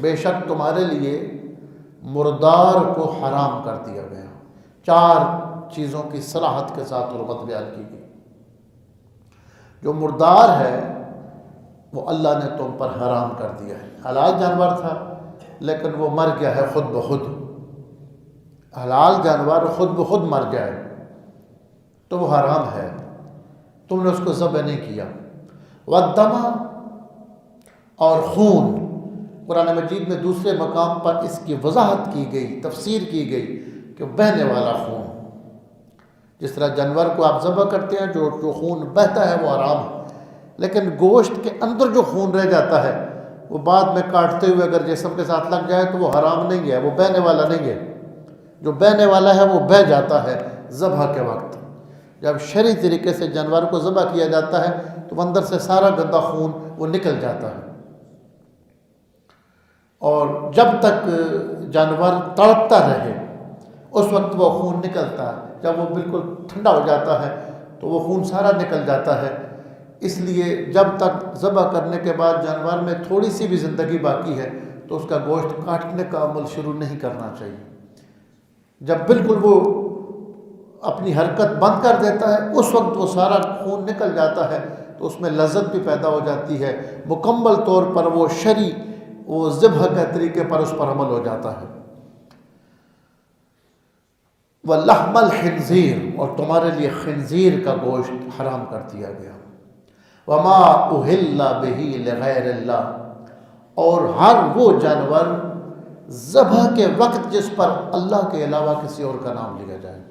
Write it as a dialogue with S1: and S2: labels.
S1: بے شک تمہارے لیے مردار کو حرام کر دیا گیا۔ 4 چیزوں کی صراحت کے ساتھ حرمت بیان کی گئی۔ جو مردار ہے وہ اللہ نے تم پر حرام کر دیا ہے۔ حلال جانور تھا لیکن وہ مر گیا ہے خود بخود۔ حلال جانور خود بخود مر جائے تو وہ حرام ہے، تم نے اس کو ذبح نہیں کیا۔ والدم، اور خون، قرآن مجید میں دوسرے مقام پر اس کی وضاحت کی گئی، تفسیر کی گئی کہ بہنے والا خون، جس طرح جانور کو آپ ذبح کرتے ہیں جو خون بہتا ہے وہ حرام ہے، لیکن گوشت کے اندر جو خون رہ جاتا ہے وہ بعد میں کاٹتے ہوئے اگر جسم کے ساتھ لگ جائے تو وہ حرام نہیں ہے، وہ بہنے والا نہیں ہے۔ جو بہنے والا ہے وہ بہہ جاتا ہے ذبح کے وقت۔ جب شرعی طریقے سے جانور کو ذبح کیا جاتا ہے تو اندر سے سارا گندا خون وہ نکل جاتا ہے، اور جب تک جانور تڑپتا رہے اس وقت وہ خون نکلتا ہے۔ جب وہ بالکل ٹھنڈا ہو جاتا ہے تو وہ خون سارا نکل جاتا ہے۔ اس لیے جب تک ذبح کرنے کے بعد جانور میں تھوڑی سی بھی زندگی باقی ہے تو اس کا گوشت کاٹنے کا عمل شروع نہیں کرنا چاہیے۔ جب بالکل وہ اپنی حرکت بند کر دیتا ہے اس وقت وہ سارا خون نکل جاتا ہے تو اس میں لذت بھی پیدا ہو جاتی ہے، مکمل طور پر وہ شرعی وہ ذبح کے طریقے پر اس پر عمل ہو جاتا ہے۔ وَلَحْمَ الْخِنْزِيرِ، اور تمہارے لیے خنزیر کا گوشت حرام کر دیا گیا۔ وَمَا أُهِلَّ بِهِ لِغَيْرِ اللَّهِ، اور ہر وہ جانور ذبح کے وقت جس پر اللہ کے علاوہ کسی اور کا نام لیا جائے۔